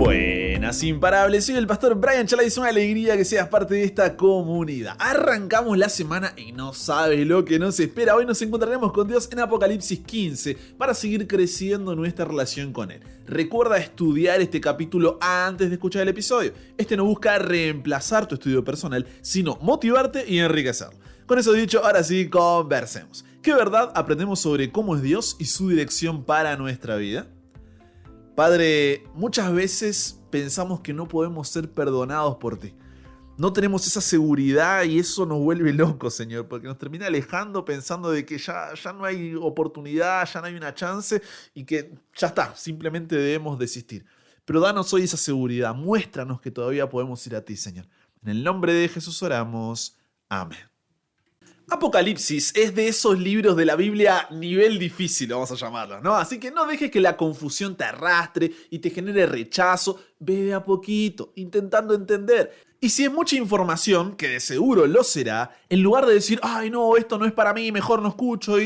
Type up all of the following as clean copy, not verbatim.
Buenas imparables, soy el pastor Brian Chalai, es una alegría que seas parte de esta comunidad. Arrancamos la semana y no sabes lo que nos espera. Hoy nos encontraremos con Dios en Apocalipsis 15 para seguir creciendo nuestra relación con Él. Recuerda estudiar este capítulo antes de escuchar el episodio. Este no busca reemplazar tu estudio personal, sino motivarte y enriquecerlo. Con eso dicho, ahora sí, conversemos. ¿Qué verdad aprendemos sobre cómo es Dios y su dirección para nuestra vida? Padre, muchas veces pensamos que no podemos ser perdonados por ti. No tenemos esa seguridad y eso nos vuelve locos, Señor, porque nos termina alejando pensando de que ya no hay oportunidad, ya no hay una chance y que ya está, simplemente debemos desistir. Pero danos hoy esa seguridad, muéstranos que todavía podemos ir a ti, Señor. En el nombre de Jesús oramos. Amén. Apocalipsis es de esos libros de la Biblia nivel difícil, vamos a llamarlo, ¿no? Así que no dejes que la confusión te arrastre y te genere rechazo. Ve de a poquito, intentando entender. Y si es mucha información, que de seguro lo será, en lugar de decir, ay no, esto no es para mí, mejor no escucho,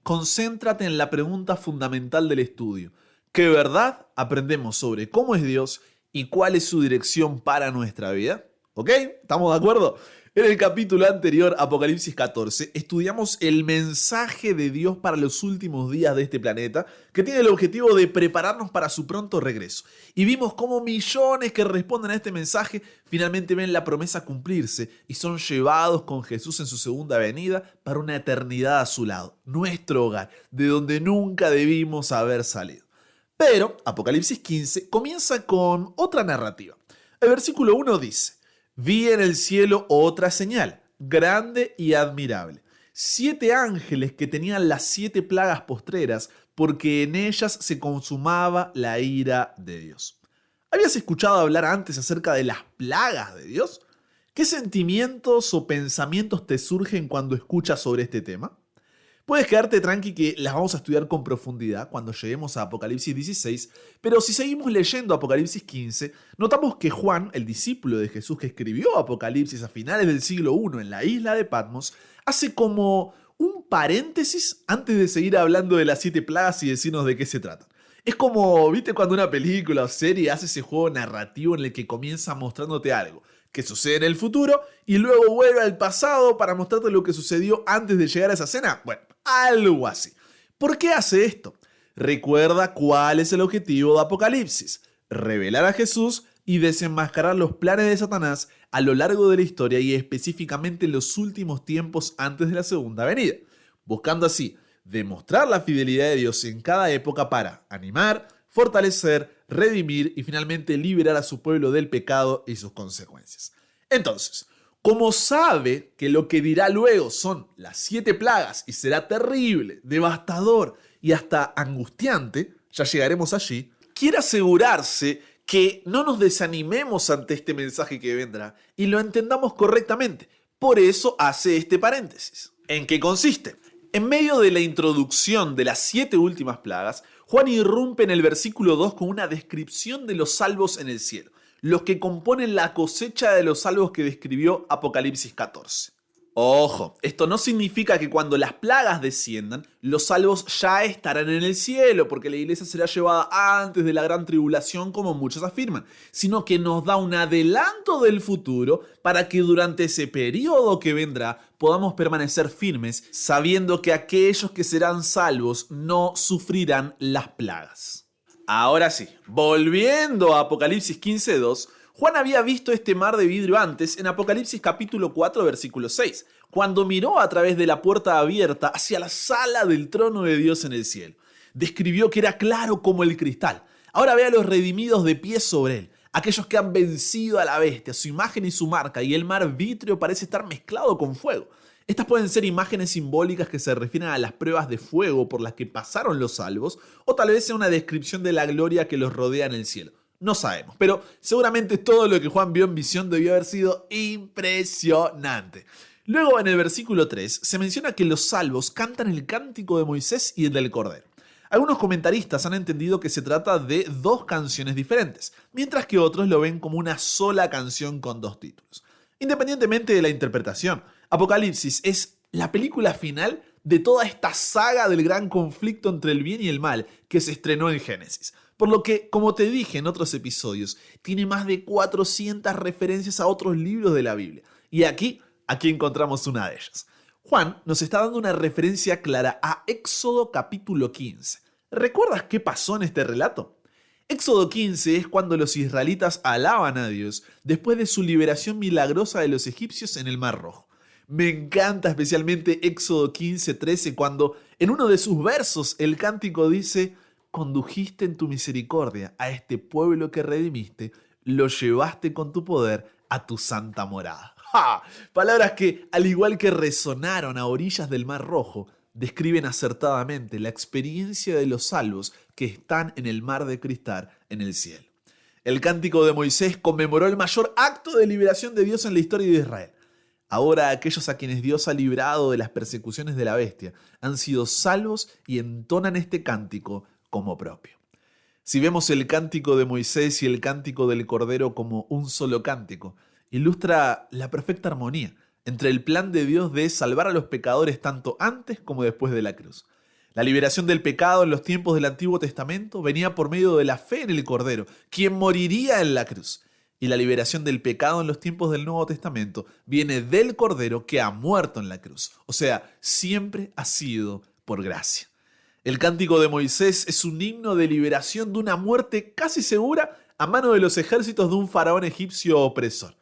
concéntrate en la pregunta fundamental del estudio. ¿Qué verdad aprendemos sobre cómo es Dios y cuál es su dirección para nuestra vida? ¿Ok? ¿Estamos de acuerdo? En el capítulo anterior, Apocalipsis 14, estudiamos el mensaje de Dios para los últimos días de este planeta, que tiene el objetivo de prepararnos para su pronto regreso. Y vimos cómo millones que responden a este mensaje finalmente ven la promesa cumplirse y son llevados con Jesús en su segunda venida para una eternidad a su lado, nuestro hogar, de donde nunca debimos haber salido. Pero Apocalipsis 15 comienza con otra narrativa. El versículo 1 dice: vi en el cielo otra señal, grande y admirable. 7 ángeles que tenían las 7 plagas postreras, porque en ellas se consumaba la ira de Dios. ¿Habías escuchado hablar antes acerca de las plagas de Dios? ¿Qué sentimientos o pensamientos te surgen cuando escuchas sobre este tema? Puedes quedarte tranqui que las vamos a estudiar con profundidad cuando lleguemos a Apocalipsis 16, pero si seguimos leyendo Apocalipsis 15, notamos que Juan, el discípulo de Jesús que escribió Apocalipsis a finales del siglo I en la isla de Patmos, hace como un paréntesis antes de seguir hablando de las 7 plagas y decirnos de qué se tratan. Es como, ¿viste cuando una película o serie hace ese juego narrativo en el que comienza mostrándote algo que sucede en el futuro y luego vuelve al pasado para mostrarte lo que sucedió antes de llegar a esa escena? Bueno, algo así. ¿Por qué hace esto? Recuerda cuál es el objetivo de Apocalipsis: revelar a Jesús y desenmascarar los planes de Satanás a lo largo de la historia y específicamente en los últimos tiempos antes de la segunda venida, buscando así demostrar la fidelidad de Dios en cada época para animar, fortalecer, redimir y finalmente liberar a su pueblo del pecado y sus consecuencias. Entonces, como sabe que lo que dirá luego son las 7 plagas y será terrible, devastador y hasta angustiante, ya llegaremos allí, quiere asegurarse que no nos desanimemos ante este mensaje que vendrá y lo entendamos correctamente. Por eso hace este paréntesis. ¿En qué consiste? En medio de la introducción de las 7 últimas plagas, Juan irrumpe en el versículo 2 con una descripción de los salvos en el cielo, los que componen la cosecha de los salvos que describió Apocalipsis 14. Ojo, esto no significa que cuando las plagas desciendan, los salvos ya estarán en el cielo, porque la iglesia será llevada antes de la gran tribulación, como muchos afirman, sino que nos da un adelanto del futuro para que durante ese periodo que vendrá podamos permanecer firmes, sabiendo que aquellos que serán salvos no sufrirán las plagas. Ahora sí, volviendo a Apocalipsis 15:2, Juan había visto este mar de vidrio antes en Apocalipsis capítulo 4 versículo 6, cuando miró a través de la puerta abierta hacia la sala del trono de Dios en el cielo. Describió que era claro como el cristal. Ahora ve a los redimidos de pie sobre él, aquellos que han vencido a la bestia, su imagen y su marca, y el mar vítreo parece estar mezclado con fuego. Estas pueden ser imágenes simbólicas que se refieren a las pruebas de fuego por las que pasaron los salvos, o tal vez sea una descripción de la gloria que los rodea en el cielo. No sabemos, pero seguramente todo lo que Juan vio en visión debió haber sido impresionante. Luego, en el versículo 3, se menciona que los salvos cantan el cántico de Moisés y el del Cordero. Algunos comentaristas han entendido que se trata de 2 canciones diferentes, mientras que otros lo ven como una sola canción con 2 títulos. Independientemente de la interpretación, Apocalipsis es la película final de toda esta saga del gran conflicto entre el bien y el mal que se estrenó en Génesis. Por lo que, como te dije en otros episodios, tiene más de 400 referencias a otros libros de la Biblia. Y aquí encontramos una de ellas. Juan nos está dando una referencia clara a Éxodo capítulo 15. ¿Recuerdas qué pasó en este relato? Éxodo 15 es cuando los israelitas alaban a Dios después de su liberación milagrosa de los egipcios en el Mar Rojo. Me encanta especialmente Éxodo 15:13 cuando en uno de sus versos el cántico dice: condujiste en tu misericordia a este pueblo que redimiste, lo llevaste con tu poder a tu santa morada. ¡Ja! Palabras que, al igual que resonaron a orillas del Mar Rojo, describen acertadamente la experiencia de los salvos que están en el mar de cristal en el cielo. El cántico de Moisés conmemoró el mayor acto de liberación de Dios en la historia de Israel. Ahora aquellos a quienes Dios ha librado de las persecuciones de la bestia han sido salvos y entonan este cántico como propio. Si vemos el cántico de Moisés y el cántico del Cordero como un solo cántico, ilustra la perfecta armonía entre el plan de Dios de salvar a los pecadores tanto antes como después de la cruz. La liberación del pecado en los tiempos del Antiguo Testamento venía por medio de la fe en el Cordero, quien moriría en la cruz. Y la liberación del pecado en los tiempos del Nuevo Testamento viene del Cordero que ha muerto en la cruz. O sea, siempre ha sido por gracia. El cántico de Moisés es un himno de liberación de una muerte casi segura a mano de los ejércitos de un faraón egipcio opresor.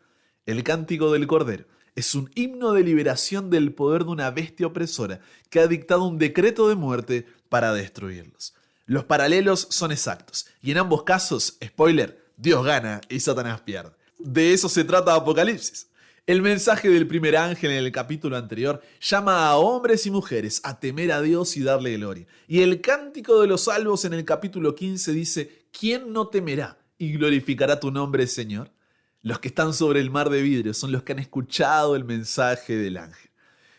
El cántico del Cordero es un himno de liberación del poder de una bestia opresora que ha dictado un decreto de muerte para destruirlos. Los paralelos son exactos y en ambos casos, spoiler, Dios gana y Satanás pierde. De eso se trata Apocalipsis. El mensaje del primer ángel en el capítulo anterior llama a hombres y mujeres a temer a Dios y darle gloria. Y el cántico de los salvos en el capítulo 15 dice: ¿quién no temerá y glorificará tu nombre, Señor? Los que están sobre el mar de vidrio son los que han escuchado el mensaje del ángel.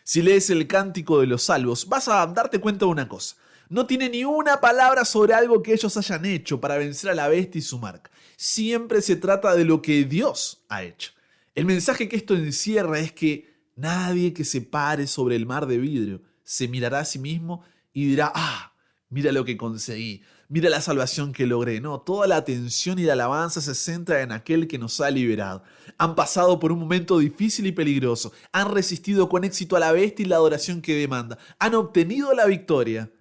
Si lees el cántico de los salvos, vas a darte cuenta de una cosa. No tiene ni una palabra sobre algo que ellos hayan hecho para vencer a la bestia y su marca. Siempre se trata de lo que Dios ha hecho. El mensaje que esto encierra es que nadie que se pare sobre el mar de vidrio se mirará a sí mismo y dirá: mira lo que conseguí, mira la salvación que logré. No, toda la atención y la alabanza se centra en aquel que nos ha liberado. Han pasado por un momento difícil y peligroso, han resistido con éxito a la bestia y la adoración que demanda, han obtenido la victoria,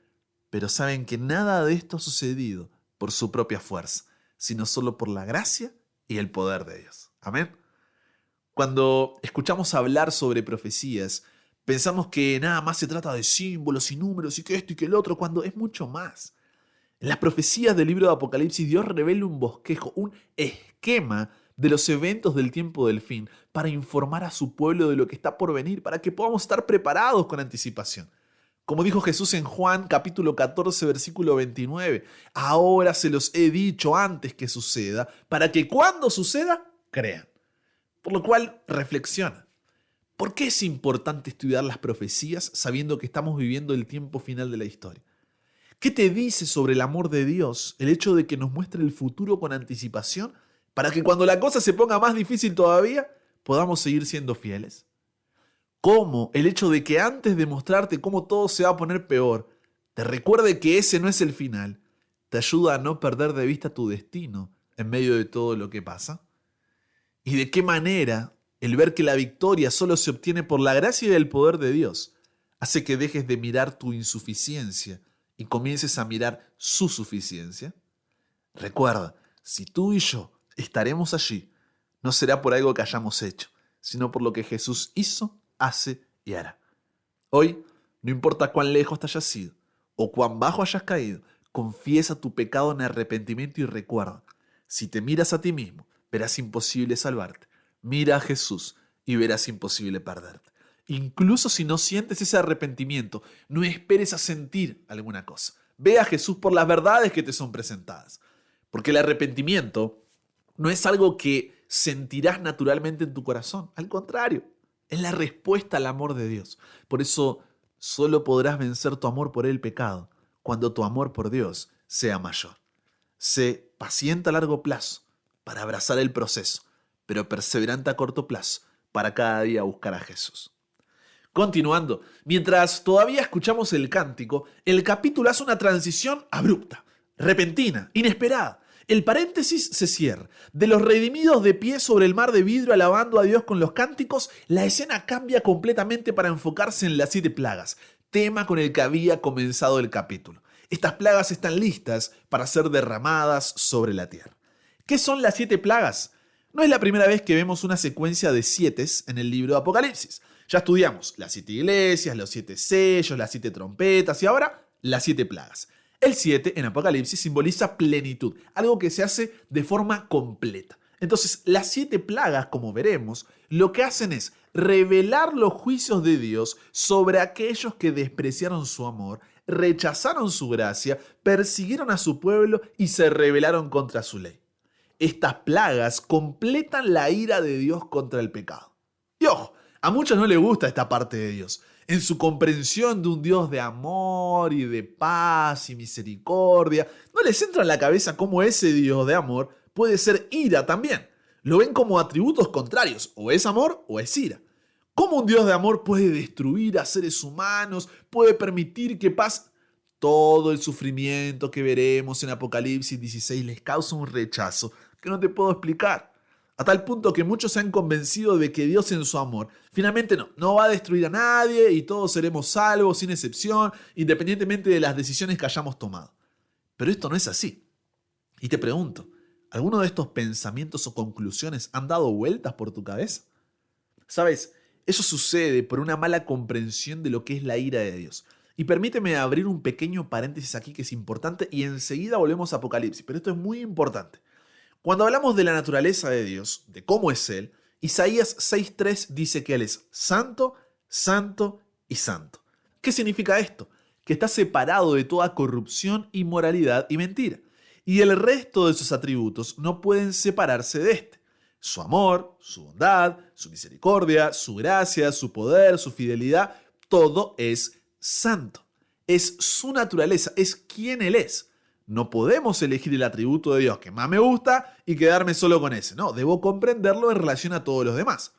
pero saben que nada de esto ha sucedido por su propia fuerza, sino solo por la gracia y el poder de Dios. Amén. Cuando escuchamos hablar sobre profecías, pensamos que nada más se trata de símbolos y números y que esto y que el otro, cuando es mucho más. En las profecías del libro de Apocalipsis, Dios revela un bosquejo, un esquema de los eventos del tiempo del fin para informar a su pueblo de lo que está por venir, para que podamos estar preparados con anticipación. Como dijo Jesús en Juan capítulo 14, versículo 29, ahora se los he dicho antes que suceda, para que cuando suceda, crean. Por lo cual, reflexiona. ¿Por qué es importante estudiar las profecías sabiendo que estamos viviendo el tiempo final de la historia? ¿Qué te dice sobre el amor de Dios el hecho de que nos muestre el futuro con anticipación para que cuando la cosa se ponga más difícil todavía, podamos seguir siendo fieles? ¿Cómo el hecho de que antes de mostrarte cómo todo se va a poner peor, te recuerde que ese no es el final, te ayuda a no perder de vista tu destino en medio de todo lo que pasa? ¿Y de qué manera el ver que la victoria solo se obtiene por la gracia y el poder de Dios hace que dejes de mirar tu insuficiencia y comiences a mirar su suficiencia? Recuerda, si tú y yo estaremos allí, no será por algo que hayamos hecho, sino por lo que Jesús hizo, hace y hará. Hoy, no importa cuán lejos te hayas ido o cuán bajo hayas caído, confiesa tu pecado en arrepentimiento y recuerda, si te miras a ti mismo, verás imposible salvarte. Mira a Jesús y verás imposible perderte. Incluso si no sientes ese arrepentimiento, no esperes a sentir alguna cosa. Ve a Jesús por las verdades que te son presentadas. Porque el arrepentimiento no es algo que sentirás naturalmente en tu corazón. Al contrario, es la respuesta al amor de Dios. Por eso solo podrás vencer tu amor por el pecado cuando tu amor por Dios sea mayor. Sé paciente a largo plazo para abrazar el proceso, pero perseverante a corto plazo para cada día buscar a Jesús. Continuando, mientras todavía escuchamos el cántico, el capítulo hace una transición abrupta repentina, inesperada. El paréntesis se cierra. De los redimidos de pie sobre el mar de vidrio alabando a Dios con los cánticos, la escena cambia completamente para enfocarse en las 7 plagas, tema con el que había comenzado el capítulo. Estas plagas están listas para ser derramadas sobre la tierra. ¿Qué son las 7 plagas? No es la primera vez que vemos una secuencia de 7 en el libro de Apocalipsis. Ya estudiamos las 7 iglesias, los 7 sellos, las 7 trompetas y ahora las 7 plagas. El 7 en Apocalipsis simboliza plenitud, algo que se hace de forma completa. Entonces, las 7 plagas, como veremos, lo que hacen es revelar los juicios de Dios sobre aquellos que despreciaron su amor, rechazaron su gracia, persiguieron a su pueblo y se rebelaron contra su ley. Estas plagas completan la ira de Dios contra el pecado. Y ojo, a muchos no les gusta esta parte de Dios. En su comprensión de un Dios de amor y de paz y misericordia, no les entra en la cabeza cómo ese Dios de amor puede ser ira también. Lo ven como atributos contrarios, o es amor o es ira. ¿Cómo un Dios de amor puede destruir a seres humanos, puede permitir que pase? Todo el sufrimiento que veremos en Apocalipsis 16 les causa un rechazo que no te puedo explicar. A tal punto que muchos se han convencido de que Dios en su amor finalmente no va a destruir a nadie y todos seremos salvos sin excepción, independientemente de las decisiones que hayamos tomado. Pero esto no es así. Y te pregunto, ¿alguno de estos pensamientos o conclusiones han dado vueltas por tu cabeza? ¿Sabes? Eso sucede por una mala comprensión de lo que es la ira de Dios. Y permíteme abrir un pequeño paréntesis aquí que es importante y enseguida volvemos a Apocalipsis, pero esto es muy importante. Cuando hablamos de la naturaleza de Dios, de cómo es Él, Isaías 6:3 dice que Él es santo, santo y santo. ¿Qué significa esto? Que está separado de toda corrupción, inmoralidad y mentira. Y el resto de sus atributos no pueden separarse de este. Su amor, su bondad, su misericordia, su gracia, su poder, su fidelidad, todo es santo. Es su naturaleza, es quien Él es. No podemos elegir el atributo de Dios que más me gusta y quedarme solo con ese. No, debo comprenderlo en relación a todos los demás.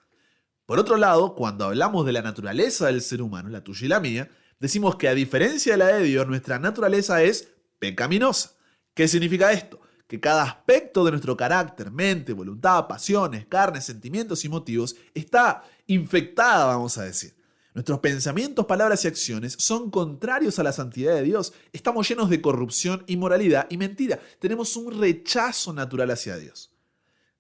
Por otro lado, cuando hablamos de la naturaleza del ser humano, la tuya y la mía, decimos que a diferencia de la de Dios, nuestra naturaleza es pecaminosa. ¿Qué significa esto? Que cada aspecto de nuestro carácter, mente, voluntad, pasiones, carne, sentimientos y motivos está infectada, vamos a decir. Nuestros pensamientos, palabras y acciones son contrarios a la santidad de Dios. Estamos llenos de corrupción, inmoralidad y mentira. Tenemos un rechazo natural hacia Dios.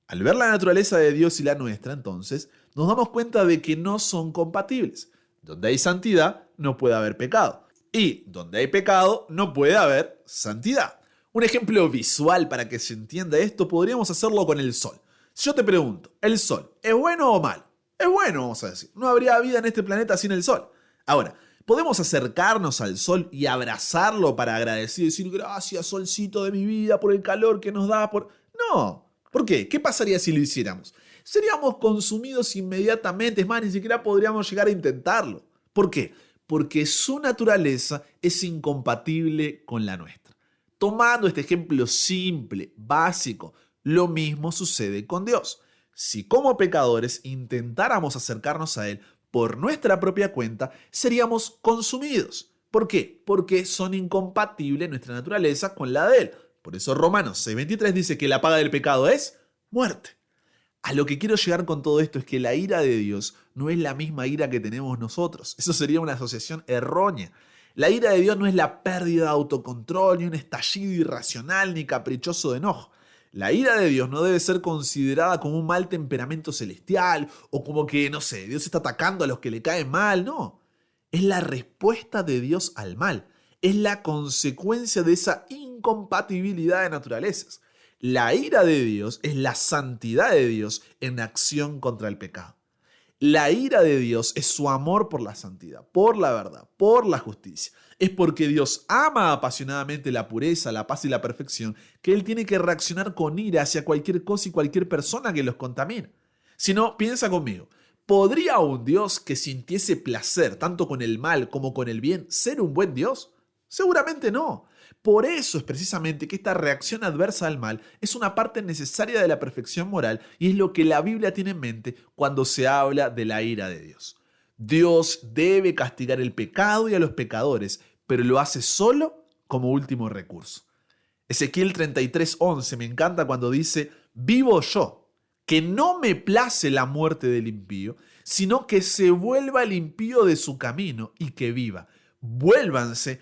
Al ver la naturaleza de Dios y la nuestra, entonces, nos damos cuenta de que no son compatibles. Donde hay santidad, no puede haber pecado. Y donde hay pecado, no puede haber santidad. Un ejemplo visual para que se entienda esto, podríamos hacerlo con el sol. Si yo te pregunto, ¿el sol es bueno o malo? Es bueno, vamos a decir. No habría vida en este planeta sin el sol. Ahora, ¿podemos acercarnos al sol y abrazarlo para agradecer y decir gracias, solcito de mi vida, por el calor que nos da? No. ¿Por qué? ¿Qué pasaría si lo hiciéramos? Seríamos consumidos inmediatamente. Es más, ni siquiera podríamos llegar a intentarlo. ¿Por qué? Porque su naturaleza es incompatible con la nuestra. Tomando este ejemplo simple, básico, lo mismo sucede con Dios. Si como pecadores intentáramos acercarnos a Él por nuestra propia cuenta, seríamos consumidos. ¿Por qué? Porque son incompatibles nuestra naturaleza con la de Él. Por eso Romanos 6:23 dice que la paga del pecado es muerte. A lo que quiero llegar con todo esto es que la ira de Dios no es la misma ira que tenemos nosotros. Eso sería una asociación errónea. La ira de Dios no es la pérdida de autocontrol, ni un estallido irracional, ni caprichoso de enojo. La ira de Dios no debe ser considerada como un mal temperamento celestial o como que, no sé, Dios está atacando a los que le caen mal, no. Es la respuesta de Dios al mal. Es la consecuencia de esa incompatibilidad de naturalezas. La ira de Dios es la santidad de Dios en acción contra el pecado. La ira de Dios es su amor por la santidad, por la verdad, por la justicia. Es porque Dios ama apasionadamente la pureza, la paz y la perfección que Él tiene que reaccionar con ira hacia cualquier cosa y cualquier persona que los contamine. Si no, piensa conmigo, ¿podría un Dios que sintiese placer tanto con el mal como con el bien ser un buen Dios? Seguramente no. Por eso es precisamente que esta reacción adversa al mal es una parte necesaria de la perfección moral y es lo que la Biblia tiene en mente cuando se habla de la ira de Dios. Dios debe castigar el pecado y a los pecadores, pero lo hace solo como último recurso. Ezequiel 33:11 me encanta cuando dice: vivo yo, que no me place la muerte del impío, sino que se vuelva el impío de su camino y que viva. Vuélvanse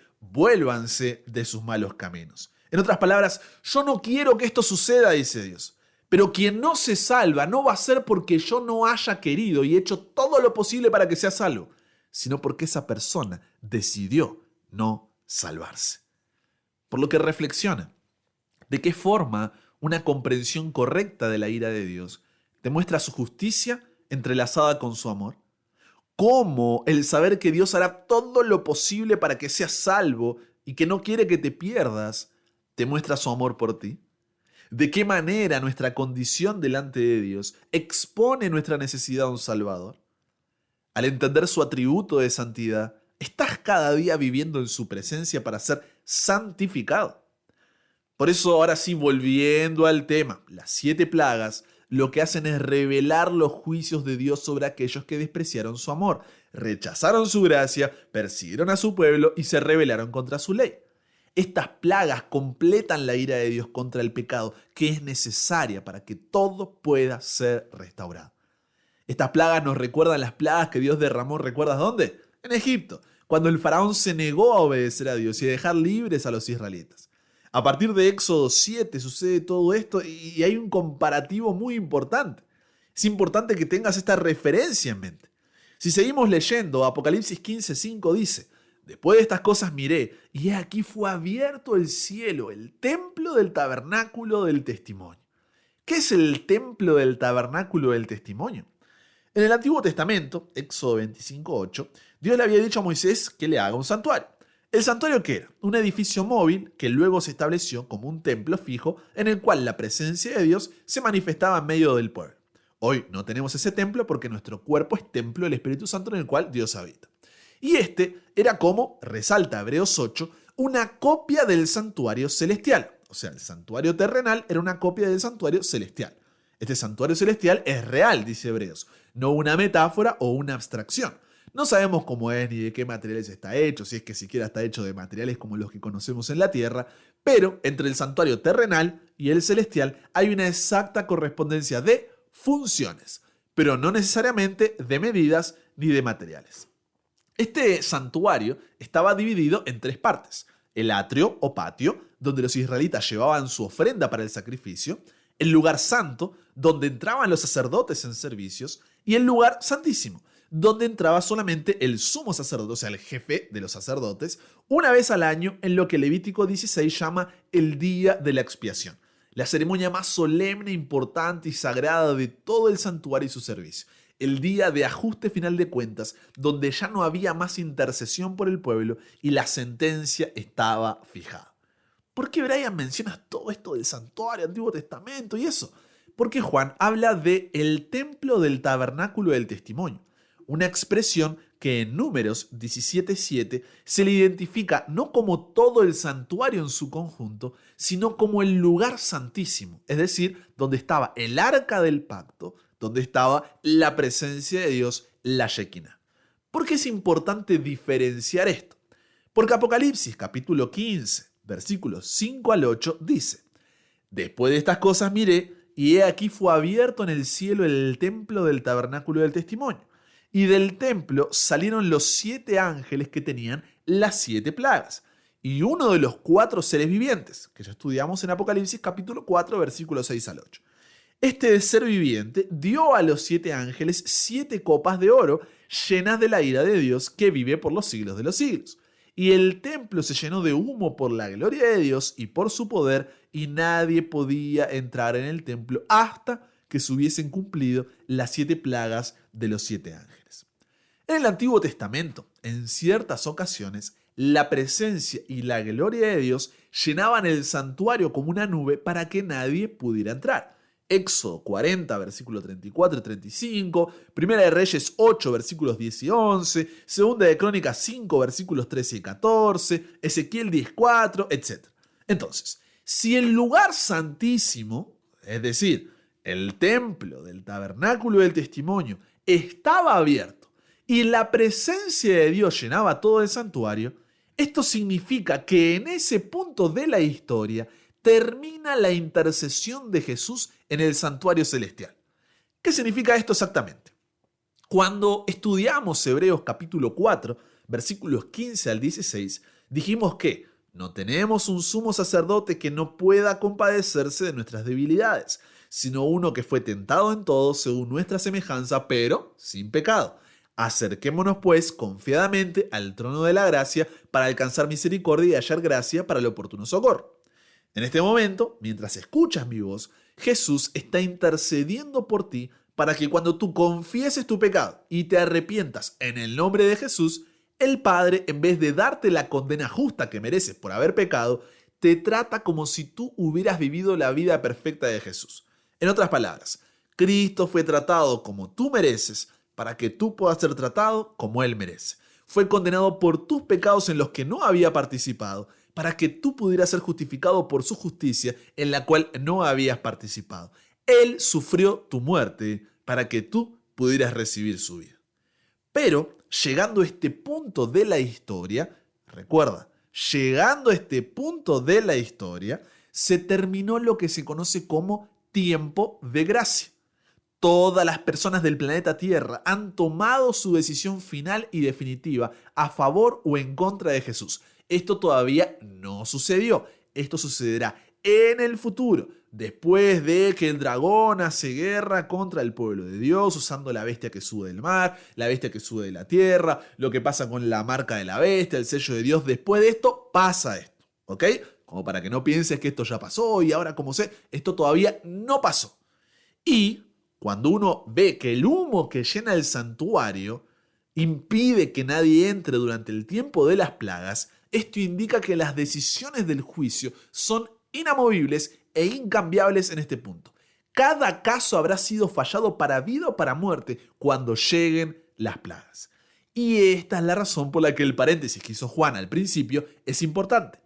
de sus malos caminos. En otras palabras, yo no quiero que esto suceda, dice Dios. Pero quien no se salva no va a ser porque yo no haya querido y hecho todo lo posible para que sea salvo, sino porque esa persona decidió no salvarse. Por lo que reflexiona, ¿de qué forma una comprensión correcta de la ira de Dios demuestra su justicia entrelazada con su amor? ¿Cómo el saber que Dios hará todo lo posible para que seas salvo y que no quiere que te pierdas, te muestra su amor por ti? ¿De qué manera nuestra condición delante de Dios expone nuestra necesidad de un Salvador? Al entender su atributo de santidad, ¿estás cada día viviendo en su presencia para ser santificado? Por eso ahora sí, volviendo al tema, las 7 plagas lo que hacen es revelar los juicios de Dios sobre aquellos que despreciaron su amor, rechazaron su gracia, persiguieron a su pueblo y se rebelaron contra su ley. Estas plagas completan la ira de Dios contra el pecado, que es necesaria para que todo pueda ser restaurado. Estas plagas nos recuerdan las plagas que Dios derramó, ¿recuerdas dónde? En Egipto, cuando el faraón se negó a obedecer a Dios y a dejar libres a los israelitas. A partir de Éxodo 7 sucede todo esto y hay un comparativo muy importante. Es importante que tengas esta referencia en mente. Si seguimos leyendo, Apocalipsis 15:5 dice: después de estas cosas miré, y he aquí fue abierto el cielo, el templo del tabernáculo del testimonio. ¿Qué es el templo del tabernáculo del testimonio? En el Antiguo Testamento, Éxodo 25:8, Dios le había dicho a Moisés que le haga un santuario. ¿El santuario qué era? Un edificio móvil que luego se estableció como un templo fijo en el cual la presencia de Dios se manifestaba en medio del pueblo. Hoy no tenemos ese templo porque nuestro cuerpo es templo del Espíritu Santo en el cual Dios habita. Y este era como, resalta Hebreos 8, una copia del santuario celestial. O sea, el santuario terrenal era una copia del santuario celestial. Este santuario celestial es real, dice Hebreos, no una metáfora o una abstracción. No sabemos cómo es ni de qué materiales está hecho, si es que siquiera está hecho de materiales como los que conocemos en la tierra, pero entre el santuario terrenal y el celestial hay una exacta correspondencia de funciones, pero no necesariamente de medidas ni de materiales. Este santuario estaba dividido en 3 partes: el atrio o patio, donde los israelitas llevaban su ofrenda para el sacrificio; el lugar santo, donde entraban los sacerdotes en servicios; y el lugar santísimo, donde entraba solamente el sumo sacerdote, o sea, el jefe de los sacerdotes, una vez al año en lo que Levítico 16 llama el Día de la Expiación, la ceremonia más solemne, importante y sagrada de todo el santuario y su servicio. El día de ajuste final de cuentas, donde ya no había más intercesión por el pueblo y la sentencia estaba fijada. ¿Por qué Brian mencionas todo esto del santuario, Antiguo Testamento y eso? Porque Juan habla de el templo del tabernáculo del testimonio, una expresión que en Números 17:7 se le identifica no como todo el santuario en su conjunto, sino como el lugar santísimo, es decir, donde estaba el arca del pacto, donde estaba la presencia de Dios, la Shekinah. ¿Por qué es importante diferenciar esto? Porque Apocalipsis capítulo 15, versículos 5 al 8 dice: después de estas cosas miré, y he aquí fue abierto en el cielo el templo del tabernáculo del testimonio. Y del templo salieron los 7 ángeles que tenían las 7 plagas, y uno de los 4 seres vivientes, que ya estudiamos en Apocalipsis capítulo 4, versículos 6 al 8. Este ser viviente dio a los 7 ángeles 7 copas de oro llenas de la ira de Dios que vive por los siglos de los siglos. Y el templo se llenó de humo por la gloria de Dios y por su poder, y nadie podía entrar en el templo hasta que se hubiesen cumplido las 7 plagas de los 7 ángeles. En el Antiguo Testamento, en ciertas ocasiones, la presencia y la gloria de Dios llenaban el santuario como una nube para que nadie pudiera entrar. Éxodo 40, versículos 34 y 35, Primera de Reyes 8, versículos 10 y 11, Segunda de Crónicas 5, versículos 13 y 14, Ezequiel 10:4, etc. Entonces, si el lugar santísimo, es decir, el templo del tabernáculo del testimonio, estaba abierto y la presencia de Dios llenaba todo el santuario, esto significa que en ese punto de la historia termina la intercesión de Jesús en el santuario celestial. ¿Qué significa esto exactamente? Cuando estudiamos Hebreos capítulo 4, versículos 15 al 16, dijimos que no tenemos un sumo sacerdote que no pueda compadecerse de nuestras debilidades, sino uno que fue tentado en todo según nuestra semejanza, pero sin pecado. Acerquémonos pues confiadamente al trono de la gracia para alcanzar misericordia y hallar gracia para el oportuno socorro. En este momento, mientras escuchas mi voz, Jesús está intercediendo por ti para que cuando tú confieses tu pecado y te arrepientas en el nombre de Jesús, el Padre, en vez de darte la condena justa que mereces por haber pecado, te trata como si tú hubieras vivido la vida perfecta de Jesús. En otras palabras, Cristo fue tratado como tú mereces para que tú puedas ser tratado como Él merece. Fue condenado por tus pecados en los que no había participado, para que tú pudieras ser justificado por su justicia en la cual no habías participado. Él sufrió tu muerte para que tú pudieras recibir su vida. Pero, llegando a este punto de la historia, recuerda, llegando a este punto de la historia, se terminó lo que se conoce como tiempo de gracia. Todas las personas del planeta Tierra han tomado su decisión final y definitiva a favor o en contra de Jesús. Esto todavía no sucedió. Esto sucederá en el futuro, después de que el dragón hace guerra contra el pueblo de Dios, usando la bestia que sube del mar, la bestia que sube de la tierra, lo que pasa con la marca de la bestia, el sello de Dios. Después de esto, pasa esto, ¿ok? Como para que no pienses que esto ya pasó y ahora como sé, esto todavía no pasó. Y cuando uno ve que el humo que llena el santuario impide que nadie entre durante el tiempo de las plagas, esto indica que las decisiones del juicio son inamovibles e incambiables en este punto. Cada caso habrá sido fallado para vida o para muerte cuando lleguen las plagas. Y esta es la razón por la que el paréntesis que hizo Juan al principio es importante.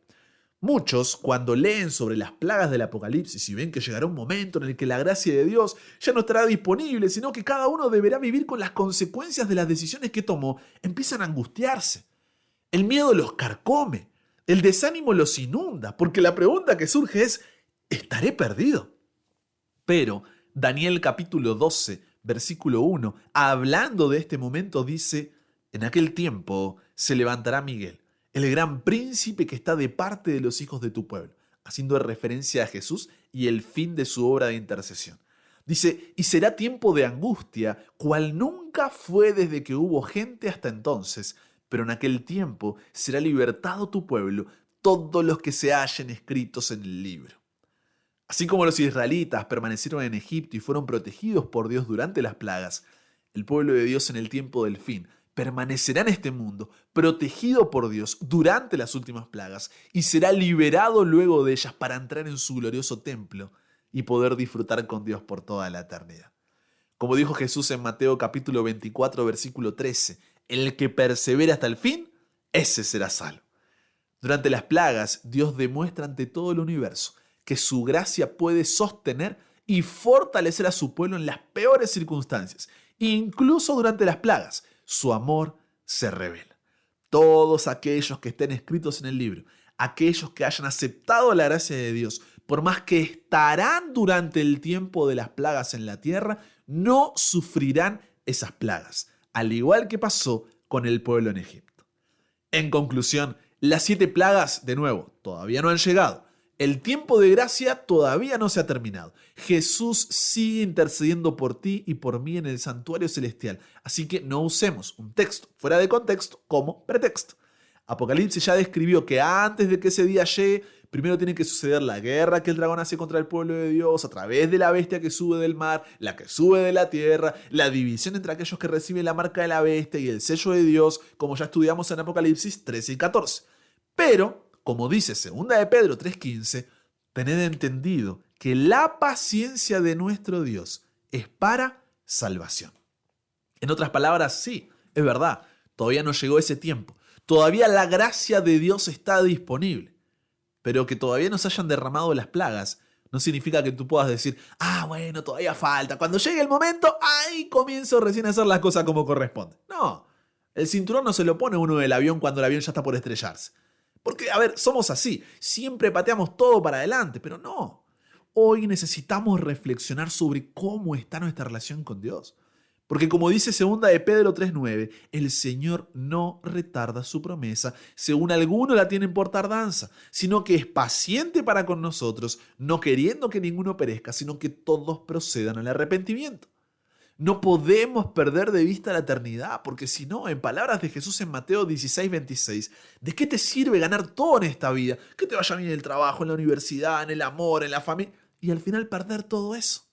Muchos, cuando leen sobre las plagas del Apocalipsis y ven que llegará un momento en el que la gracia de Dios ya no estará disponible, sino que cada uno deberá vivir con las consecuencias de las decisiones que tomó, empiezan a angustiarse. El miedo los carcome, el desánimo los inunda, porque la pregunta que surge es, ¿estaré perdido? Pero Daniel capítulo 12, versículo 1, hablando de este momento, dice, en aquel tiempo se levantará Miguel, el gran príncipe que está de parte de los hijos de tu pueblo, haciendo referencia a Jesús y el fin de su obra de intercesión. Dice, y será tiempo de angustia, cual nunca fue desde que hubo gente hasta entonces, pero en aquel tiempo será libertado tu pueblo, todos los que se hallen escritos en el libro. Así como los israelitas permanecieron en Egipto y fueron protegidos por Dios durante las plagas, el pueblo de Dios en el tiempo del fin permanecerá en este mundo, protegido por Dios durante las últimas plagas, y será liberado luego de ellas para entrar en su glorioso templo y poder disfrutar con Dios por toda la eternidad. Como dijo Jesús en Mateo capítulo 24, versículo 13, el que persevera hasta el fin, ese será salvo. Durante las plagas, Dios demuestra ante todo el universo que su gracia puede sostener y fortalecer a su pueblo en las peores circunstancias. Incluso durante las plagas, su amor se revela. Todos aquellos que estén escritos en el libro, aquellos que hayan aceptado la gracia de Dios, por más que estarán durante el tiempo de las plagas en la tierra, no sufrirán esas plagas, al igual que pasó con el pueblo en Egipto. En conclusión, las 7 plagas, de nuevo, todavía no han llegado. El tiempo de gracia todavía no se ha terminado. Jesús sigue intercediendo por ti y por mí en el santuario celestial. Así que no usemos un texto fuera de contexto como pretexto. Apocalipsis ya describió que antes de que ese día llegue, primero tiene que suceder la guerra que el dragón hace contra el pueblo de Dios a través de la bestia que sube del mar, la que sube de la tierra, la división entre aquellos que reciben la marca de la bestia y el sello de Dios, como ya estudiamos en Apocalipsis 13 y 14. Pero, como dice 2 de Pedro 3:15, tened entendido que la paciencia de nuestro Dios es para salvación. En otras palabras, sí, es verdad, todavía no llegó ese tiempo. Todavía la gracia de Dios está disponible. Pero que todavía no se hayan derramado las plagas no significa que tú puedas decir, bueno, todavía falta. Cuando llegue el momento, ahí comienzo recién a hacer las cosas como corresponde. No, el cinturón no se lo pone uno del avión cuando el avión ya está por estrellarse. Porque, a ver, somos así, siempre pateamos todo para adelante, pero no. Hoy necesitamos reflexionar sobre cómo está nuestra relación con Dios. Porque como dice 2 de Pedro 3:9, el Señor no retarda su promesa, según algunos la tienen por tardanza, sino que es paciente para con nosotros, no queriendo que ninguno perezca, sino que todos procedan al arrepentimiento. No podemos perder de vista la eternidad, porque si no, en palabras de Jesús en Mateo 16:26, ¿de qué te sirve ganar todo en esta vida? Que te vaya bien en el trabajo, en la universidad, en el amor, en la familia, y al final perder todo eso.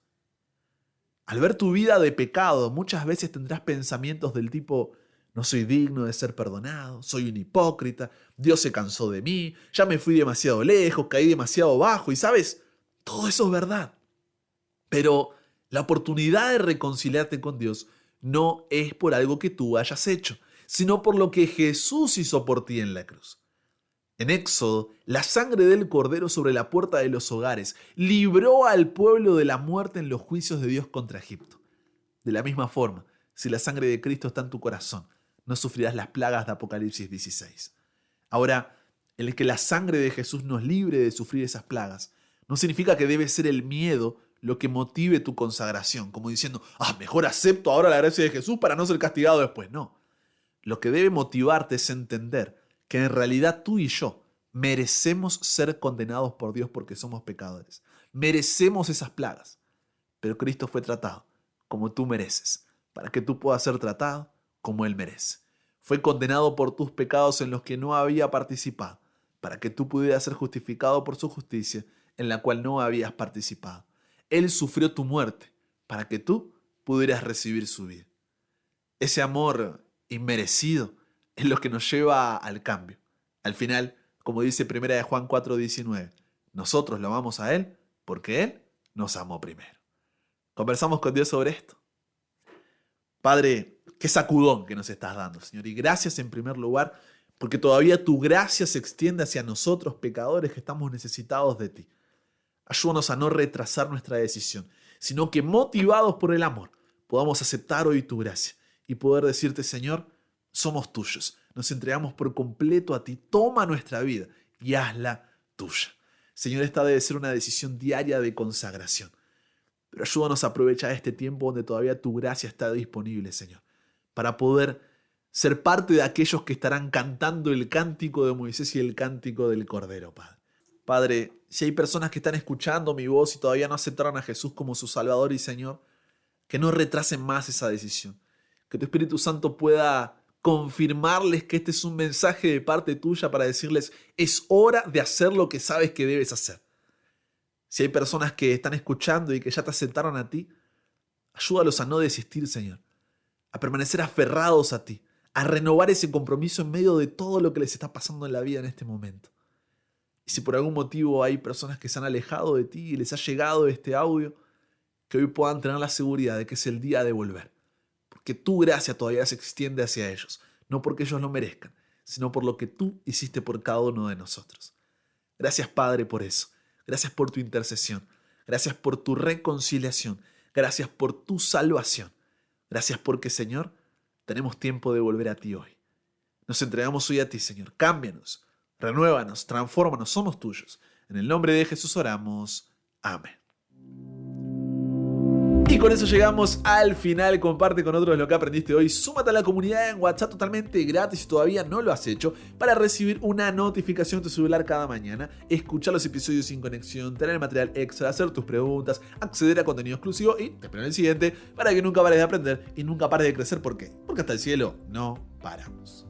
Al ver tu vida de pecado, muchas veces tendrás pensamientos del tipo: no soy digno de ser perdonado, soy un hipócrita, Dios se cansó de mí, ya me fui demasiado lejos, caí demasiado bajo, y sabes, todo eso es verdad. Pero la oportunidad de reconciliarte con Dios no es por algo que tú hayas hecho, sino por lo que Jesús hizo por ti en la cruz. En Éxodo, la sangre del Cordero sobre la puerta de los hogares libró al pueblo de la muerte en los juicios de Dios contra Egipto. De la misma forma, si la sangre de Cristo está en tu corazón, no sufrirás las plagas de Apocalipsis 16. Ahora, el que la sangre de Jesús nos libre de sufrir esas plagas, no significa que debe ser el miedo lo que motive tu consagración, como diciendo: mejor acepto ahora la gracia de Jesús para no ser castigado después. No. Lo que debe motivarte es entender que en realidad tú y yo merecemos ser condenados por Dios porque somos pecadores. Merecemos esas plagas. Pero Cristo fue tratado como tú mereces, para que tú puedas ser tratado como Él merece. Fue condenado por tus pecados en los que no había participado, para que tú pudieras ser justificado por su justicia en la cual no habías participado. Él sufrió tu muerte para que tú pudieras recibir su vida. Ese amor inmerecido es lo que nos lleva al cambio. Al final, como dice 1 de Juan 4:19, nosotros lo amamos a Él porque Él nos amó primero. Conversamos con Dios sobre esto. Padre, qué sacudón que nos estás dando, Señor. Y gracias en primer lugar porque todavía tu gracia se extiende hacia nosotros, pecadores que estamos necesitados de ti. Ayúdanos a no retrasar nuestra decisión, sino que motivados por el amor podamos aceptar hoy tu gracia y poder decirte: Señor, somos tuyos, nos entregamos por completo a ti, toma nuestra vida y hazla tuya. Señor, esta debe ser una decisión diaria de consagración, pero ayúdanos a aprovechar este tiempo donde todavía tu gracia está disponible, Señor, para poder ser parte de aquellos que estarán cantando el cántico de Moisés y el cántico del Cordero, Padre. Padre, si hay personas que están escuchando mi voz y todavía no aceptaron a Jesús como su Salvador y Señor, que no retrasen más esa decisión. Que tu Espíritu Santo pueda confirmarles que este es un mensaje de parte tuya para decirles: es hora de hacer lo que sabes que debes hacer. Si hay personas que están escuchando y que ya te aceptaron a ti, ayúdalos a no desistir, Señor, a permanecer aferrados a ti, a renovar ese compromiso en medio de todo lo que les está pasando en la vida en este momento. Y si por algún motivo hay personas que se han alejado de ti y les ha llegado este audio, que hoy puedan tener la seguridad de que es el día de volver. Porque tu gracia todavía se extiende hacia ellos, no porque ellos lo merezcan, sino por lo que tú hiciste por cada uno de nosotros. Gracias, Padre, por eso. Gracias por tu intercesión. Gracias por tu reconciliación. Gracias por tu salvación. Gracias porque, Señor, tenemos tiempo de volver a ti hoy. Nos entregamos hoy a ti, Señor. Cámbianos, renuévanos, transfórmanos, somos tuyos. En el nombre de Jesús oramos. Amén. Y con eso llegamos al final. Comparte con otros lo que aprendiste hoy. Súmate a la comunidad en WhatsApp totalmente gratis si todavía no lo has hecho, para recibir una notificación en tu celular cada mañana, escuchar los episodios sin conexión, tener material extra, hacer tus preguntas, acceder a contenido exclusivo y te espero en el siguiente, para que nunca pares de aprender y nunca pares de crecer. ¿Por qué? Porque hasta el cielo no paramos.